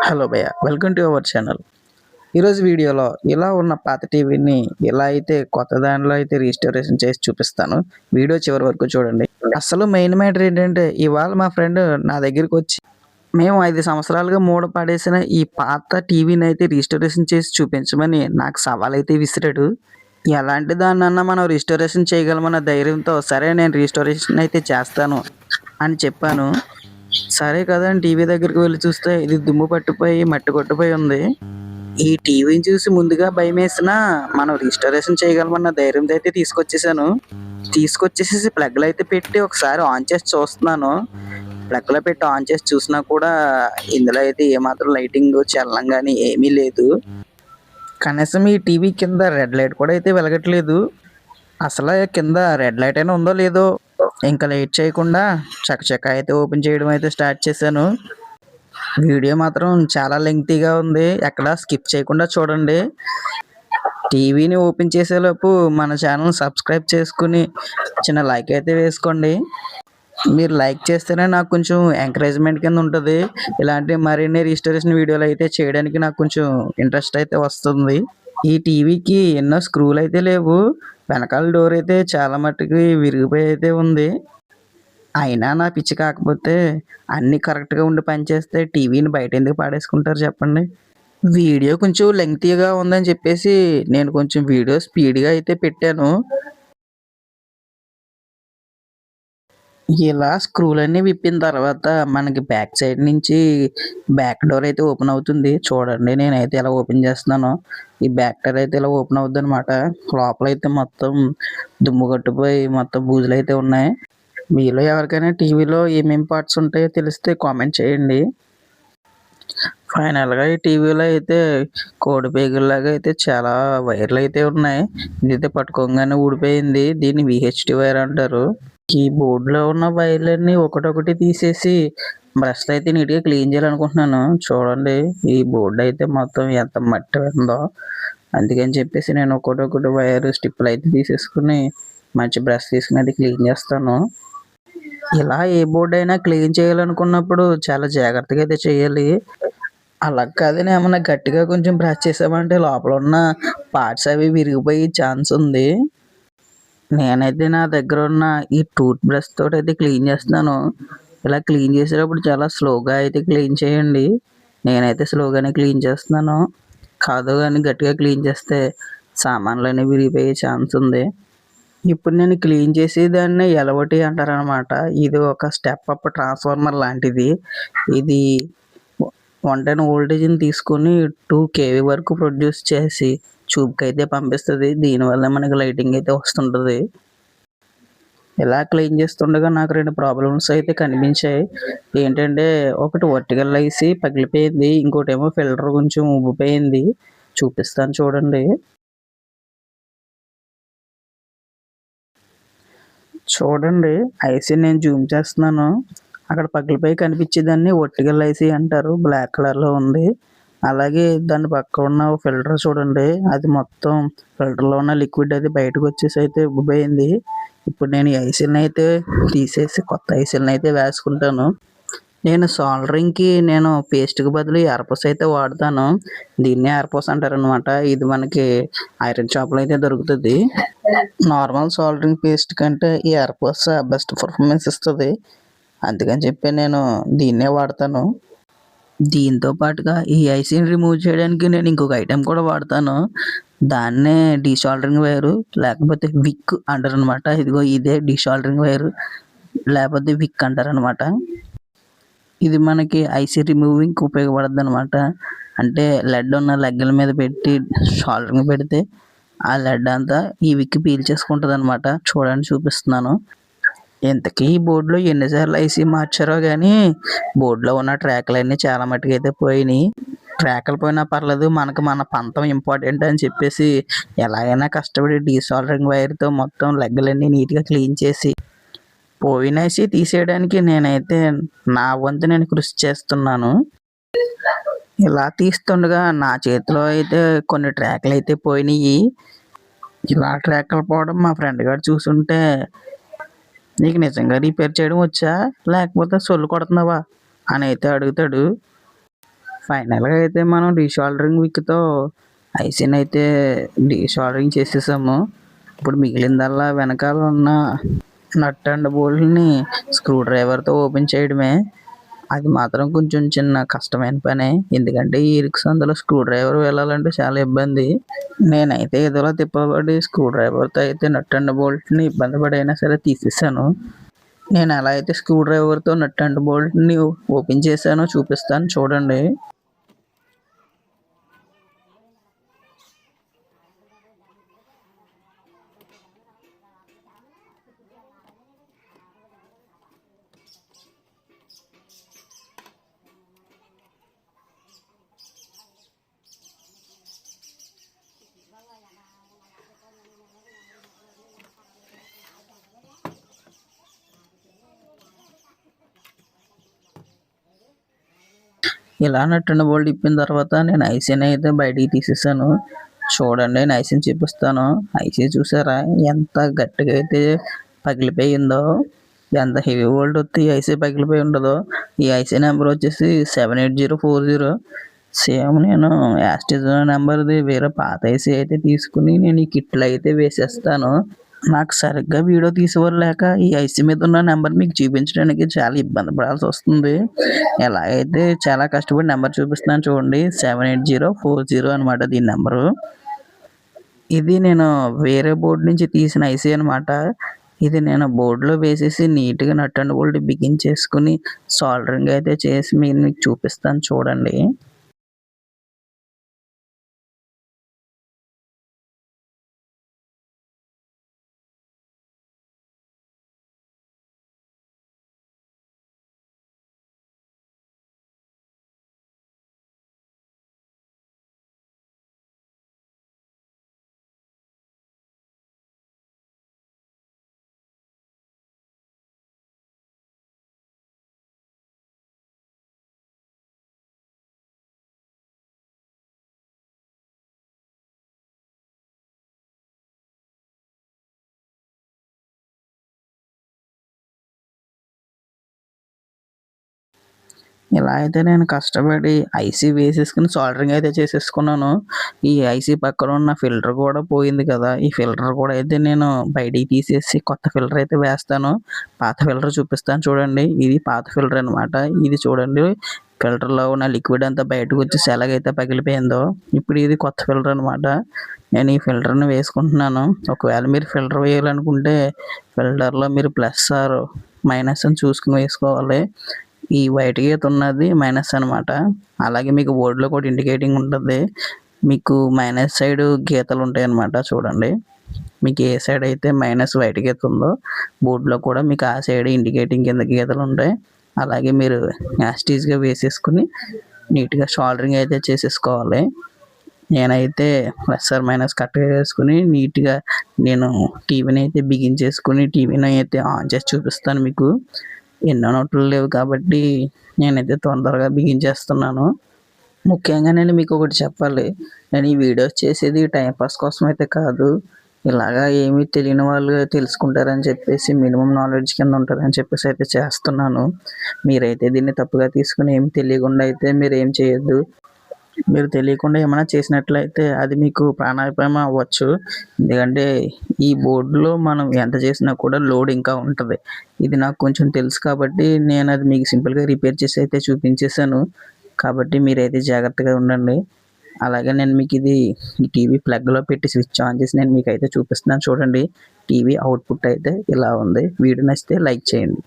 Hello భయ్య, welcome to our channel. ఈరోజు వీడియోలో ఇలా ఉన్న పాత టీవీని ఎలా అయితే కొత్త దానిలో అయితే రీస్టోరేషన్ చేసి చూపిస్తాను. వీడియో చివరి వరకు చూడండి. అసలు మెయిన్ మ్యాటర్ ఏంటంటే, ఇవాళ మా ఫ్రెండ్ నా దగ్గరికి వచ్చి మేము 5 సంవత్సరాలుగా మూడ పడేసిన ఈ పాత టీవీని అయితే రీస్టోరేషన్ చేసి చూపించమని నాకు సవాల్ అయితే విసిరాడు. ఎలాంటి దాన్నన్నా మనం రీస్టోరేషన్ చేయగలమన్న ధైర్యంతో సరే నేను రీస్టోరేషన్ అయితే చేస్తాను అని చెప్పాను. సరే కదా అని టీవీ దగ్గరికి వెళ్ళి చూస్తే ఇది దుమ్ము పట్టిపోయి మట్టి కొట్టిపోయి ఉంది. ఈ టీవీని చూసి ముందుగా భయమేసినా మనం రీస్టోరేషన్ చేయగలమన్న ధైర్యంతో అయితే తీసుకొచ్చేసి ప్లగ్లో అయితే పెట్టి ఒకసారి ఆన్ చేసి చూస్తున్నాను. ప్లగ్లో పెట్టి ఆన్ చేసి చూసినా కూడా ఇందులో అయితే ఏమాత్రం లైటింగ్ చల్లడం కానీ ఏమీ లేదు. కనీసం ఈ టీవీ కింద రెడ్ లైట్ కూడా అయితే వెలగట్లేదు. అసలు కింద రెడ్ లైట్ అయినా ఉందో లేదో. ఇంకా లేట్ చేయకుండా చకచక అయితే ఓపెన్ చేయడం అయితే స్టార్ట్ చేశాను. వీడియో మాత్రం చాలా లెంగ్తీగా ఉంది, ఎక్కడ స్కిప్ చేయకుండా చూడండి. టీవీని ఓపెన్ చేసేలోపు మన ఛానల్ సబ్స్క్రైబ్ చేసుకుని చిన్న లైక్ అయితే వేసుకోండి. మీరు లైక్ చేస్తేనే నాకు కొంచెం ఎంకరేజ్మెంట్ కింద ఉంటుంది. ఇలాంటి మరిన్ని రీస్టోరేషన్ వీడియోలు అయితే చేయడానికి నాకు కొంచెం ఇంట్రెస్ట్ అయితే వస్తుంది. ఈ టీవీకి ఎన్నో స్క్రూలు అయితే లేవు. వెనకాల డోర్ అయితే చాలా మట్టుకు విరిగిపోయి అయితే ఉంది. అయినా నా పిచ్చి కాకపోతే అన్నీ కరెక్ట్గా ఉండి పనిచేస్తే టీవీని బయట ఎందుకు పాడేసుకుంటారు చెప్పండి. వీడియో కొంచెం లెంగ్తీగా ఉందని చెప్పేసి నేను కొంచెం వీడియో స్పీడ్గా అయితే పెట్టాను. ఇలా స్క్రూలన్నీ విప్పిన తర్వాత మనకి బ్యాక్ సైడ్ నుంచి బ్యాక్ డోర్ అయితే ఓపెన్ అవుతుంది. చూడండి, నేనైతే ఇలా ఓపెన్ చేస్తున్నాను. ఈ బ్యాక్ డోర్ అయితే ఇలా ఓపెన్ అవుద్ది అనమాట. లోపల అయితే మొత్తం దుమ్ము కట్టిపోయి మొత్తం బూజులు అయితే ఉన్నాయి. మీలో ఎవరికైనా టీవీలో ఏమేమి పార్ట్స్ ఉంటాయో తెలిస్తే కామెంట్ చేయండి. ఫైనల్గా ఈ టీవీలో అయితే కోడి పేగుల్లాగా అయితే చాలా వైర్లు అయితే ఉన్నాయి. ఇదైతే పట్టుకోగానే ఊడిపోయింది. దీన్ని విహెచ్డి వైర్ అంటారు. ఈ బోర్డులో ఉన్న వైర్లన్నీ ఒకటొకటి తీసేసి బ్రష్ అయితే నీట్గా క్లీన్ చేయాలనుకుంటున్నాను. చూడండి, ఈ బోర్డు అయితే మొత్తం ఎంత మట్టి ఉందో. అందుకని చెప్పేసి నేను ఒకటొకటి వైర్ స్టిప్పులు అయితే తీసేసుకుని మంచి బ్రష్ తీసుకుని అది క్లీన్ చేస్తాను. ఇలా ఏ బోర్డు అయినా క్లీన్ చేయాలనుకున్నప్పుడు చాలా జాగ్రత్తగా అయితే చేయాలి. అలా కాదని ఏమన్నా గట్టిగా కొంచెం బ్రష్ చేసామంటే లోపల ఉన్న పార్ట్స్ అవి విరిగిపోయే ఛాన్స్ ఉంది. నేనైతే నా దగ్గర ఉన్న ఈ టూత్ బ్రష్ తోటి అయితే క్లీన్ చేస్తున్నాను. ఇలా క్లీన్ చేసేటప్పుడు చాలా స్లోగా అయితే క్లీన్ చేయండి. నేనైతే స్లోగానే క్లీన్ చేస్తున్నాను. కాదు కానీ గట్టిగా క్లీన్ చేస్తే సామాన్లు అనేవి విరిగిపోయే ఛాన్స్ ఉంది. ఇప్పుడు నేను క్లీన్ చేసి దాన్ని ఎలవటి అంటారనమాట. ఇది ఒక స్టెప్ అప్ ట్రాన్స్ఫార్మర్ లాంటిది. ఇది 110 వోల్టేజ్ని తీసుకొని 2 kV వరకు ప్రొడ్యూస్ చేసి ట్యూబ్కి అయితే పంపిస్తుంది. దీనివల్ల మనకి లైటింగ్ అయితే వస్తుంటుంది. ఇలా క్లీన్ చేస్తుండగా నాకు 2 ప్రాబ్లమ్స్ అయితే కనిపించాయి. ఏంటంటే, ఒకటి వర్టికల్ ఐసి పగిలిపోయింది, ఇంకోటి ఏమో ఫిల్టర్ కొంచెం ఉబ్బిపోయింది. చూపిస్తాను చూడండి. చూడండి, ఐసీ నేను జూమ్ చేస్తున్నాను. అక్కడ పగిలిపోయి కనిపించేదాన్ని వర్టికల్ ఐసీ అంటారు. బ్లాక్ కలర్లో ఉంది. అలాగే దాని పక్క ఉన్న ఫిల్టర్ చూడండి, అది మొత్తం ఫిల్టర్లో ఉన్న లిక్విడ్ అది బయటకు వచ్చేసి అయితే ఉబ్బిపోయింది. ఇప్పుడు నేను ఈ ఐసీని అయితే తీసేసి కొత్త ఐసీని అయితే వేసుకుంటాను. నేను సోల్డరింగ్కి పేస్ట్కి బదులు ఎర్రపూస అయితే వాడతాను. దీన్నే ఎర్రపూస అంటారనమాట. ఇది మనకి ఐరన్ షాప్లో అయితే దొరుకుతుంది. నార్మల్ సోల్డరింగ్ పేస్ట్ కంటే ఈ ఎర్రపూస బెస్ట్ పర్ఫార్మెన్స్ ఇస్తుంది. అందుకని చెప్పి నేను దీన్నే వాడతాను. దీంతో పాటుగా ఈ ఐసీని రిమూవ్ చేయడానికి నేను ఇంకొక ఐటెం కూడా వాడతాను. దాన్నే డీసాల్డరింగ్ వైరు లేకపోతే విక్ అంటారనమాట. ఇదిగో ఇదే డీసాల్డరింగ్ వైరు లేకపోతే విక్ అంటారనమాట. ఇది మనకి ఐసీ రిమూవింగ్కి ఉపయోగపడుతుంది అనమాట. అంటే లెడ్ ఉన్న లెగ్గల మీద పెట్టి సాల్డరింగ్ పెడితే ఆ లెడ్ అంతా ఈ విక్ పీల్చేసుకుంటుంది అనమాట. చూడండి, చూపిస్తున్నాను. ఇంతకీ ఈ బోర్డులో ఎన్నిసార్లు ఐసీ మార్చారో కానీ బోర్డులో ఉన్న ట్రాక్లన్నీ చాలా మట్టుకు అయితే పోయినాయి. ట్రాక్లు పోయినా పర్లేదు, మనకు మన పంతం ఇంపార్టెంట్ అని చెప్పేసి ఎలాగైనా కష్టపడి డీసాల్డరింగ్ వైర్తో మొత్తం లెగ్గలన్నీ నీట్గా క్లీన్ చేసి పోయిన ఐసీ తీసేయడానికి నేనైతే నా వంతు నేను కృషి చేస్తున్నాను. ఇలా తీస్తుండగా నా చేతిలో అయితే కొన్ని ట్రాక్లు అయితే పోయినాయి. ఇలా ట్రాక్లు పోవడం మా ఫ్రెండ్ గారు చూసుంటే, నీకు నిజంగా రిపేర్ చేయడం వచ్చా లేకపోతే సొల్లు కొడుతున్నావా అని అయితే అడుగుతాడు. ఫైనల్‌గా అయితే మనం డీషోల్డరింగ్ విక్‌తో ఐసీని అయితే డీషోల్డరింగ్ చేసేసాము. ఇప్పుడు మిగిలిందల్లా వెనకాల ఉన్న నట్ అండ్ బోల్ట్‌ని స్క్రూ డ్రైవర్‌తో ఓపెన్ చేయడమే. అది మాత్రం కొంచెం చిన్న కష్టమైన పనే. ఎందుకంటే ఈ ఇరుకు సందులో స్క్రూ డ్రైవర్ వెళ్ళాలంటే చాలా ఇబ్బంది. నేనైతే ఏదోలా తిప్పబడి స్క్రూ డ్రైవర్‌తో అయితే నట్ అండ్ బోల్ట్‌ని ఇబ్బంది పడైనా సరే తీసేసాను. నేను ఎలా అయితే స్క్రూ డ్రైవర్‌తో నట్ అండ్ బోల్ట్‌ని ఓపెన్ చేశానో చూపిస్తాను చూడండి. ఇలా నట్ అండ్ బోల్ట్ ఇప్పిన తర్వాత నేను ఐసీని అయితే బయటికి తీసేసాను. చూడండి నేను ఐసీని చూపిస్తాను. ఐసీ చూసారా ఎంత గట్టిగా అయితే పగిలిపోయిందో. ఎంత హెవీ వోల్ట్ వస్తే ఈ ఐసీ పగిలిపోయి ఉండదో. ఈ ఐసీ నెంబర్ వచ్చేసి 78040. సేమ్ నేను యాస్టిజ్ నెంబర్ది వేరే పాత ఐసీ అయితే తీసుకుని నేను ఈ కిట్లో అయితే వేసేస్తాను. నాకు సరిగ్గా వీడియో తీసేవారు లేక ఈ ఐసీ మీద ఉన్న నెంబర్ మీకు చూపించడానికి చాలా ఇబ్బంది పడాల్సి వస్తుంది. ఎలాగైతే చాలా కష్టపడి నెంబర్ చూపిస్తున్నాను చూడండి. 78040 అనమాట దీని నెంబరు. ఇది నేను వేరే బోర్డు నుంచి తీసిన ఐసీ అనమాట. ఇది నేను బోర్డులో వేసేసి నీట్‌గా నట్ అండ్ బోల్ట్ బిగించేసుకొని సోల్డరింగ్ అయితే చేసి మీకు చూపిస్తాను చూడండి. ఇలా అయితే నేను కష్టపడి ఐసీ వేసేసుకొని సోల్డరింగ్ అయితే చేసేసుకున్నాను. ఈ ఐసీ పక్కన ఉన్న ఫిల్టర్ కూడా పోయింది కదా! ఈ ఫిల్టర్ కూడా అయితే నేను బయటికి తీసేసి కొత్త ఫిల్టర్ అయితే వేస్తాను. పాత ఫిల్టర్ చూపిస్తాను చూడండి. ఇది పాత ఫిల్టర్ అనమాట. ఇది చూడండి ఫిల్టర్‌లో ఉన్న లిక్విడ్ అంతా బయటకు వచ్చేసి ఎలాగైతే పగిలిపోయిందో. ఇప్పుడు ఇది కొత్త ఫిల్టర్ అనమాట. నేను ఈ ఫిల్టర్‌ని వేసుకుంటున్నాను. ఒకవేళ మీరు ఫిల్టర్ వేయాలనుకుంటే ఫిల్టర్‌లో మీరు ప్లస్ ఆర్ మైనస్ అని చూసుకొని వేసుకోవాలి. ఈ వైట్ గీత ఉన్నది మైనస్ అనమాట. అలాగే మీకు బోర్డ్‌లో కూడా ఇండికేటింగ్ ఉంటది. మీకు మైనస్ సైడ్ గీతలు ఉంటాయన్నమాట చూడండి. మీకు ఏ సైడ్ అయితే మైనస్ వైట్ గీత ఉందో బోర్డ్‌లో కూడా మీకు ఆ సైడ్ ఇండికేటింగ్ కింద గీతలు ఉంటాయి. అలాగే మీరు యాస్టీస్‌గా వేసేసుకొని నీట్‌గా సోల్డరింగ్ అయితే చేసేసుకోవాలి. నేనైతే ప్లస్ ఆర్ మైనస్ కరెక్ట్‌గా వేసుకొని నీట్‌గా నేను టీవీని అయితే బిగించేసుకొని టీవీని అయితే ఆన్ చేసి చూపిస్తాను మీకు. ఎన్నో నట్లు లేవు కాబట్టి నేనైతే తొందరగా బిగించేస్తున్నాను. ముఖ్యంగా నేను మీకు ఒకటి చెప్పాలి. నేను ఈ వీడియోస్ చేసేది టైం పాస్ కోసం అయితే కాదు. ఇలాగా ఏమీ తెలియని వాళ్ళు తెలుసుకుంటారని చెప్పేసి మినిమమ్ నాలెడ్జ్ కింద ఉంటదని చెప్పేసి అయితే చేస్తున్నాను. మీరైతే దీన్ని తప్పుగా తీసుకొని ఏమి తెలియకుండా అయితే మీరేం చేయొద్దు. మీరు తెలియకుండా ఏమైనా చేసినట్లయితే అది మీకు ప్రాణాపాయం అవ్వచ్చు. ఎందుకంటే ఈ బోర్డ్‌లో మనం ఎంత చేసినా కూడా లోడ్ ఇంకా ఉంటది. ఇది నాకు కొంచెం తెలుసు కాబట్టి నేను అది మీకు సింపుల్‌గా రిపేర్ చేసి అయితే చూపించేసాను. కాబట్టి మీరైతే జాగ్రత్తగా ఉండండి. అలాగే నేను మీకు ఇది ఈ టీవీ ప్లగ్‌లో పెట్టి స్విచ్ ఆన్ చేసి నేను మీకైతే చూపిస్తున్నాను చూడండి. టీవీ అవుట్‌పుట్ అయితే ఇలా ఉంది. వీడియో నచ్చితే లైక్ చేయండి.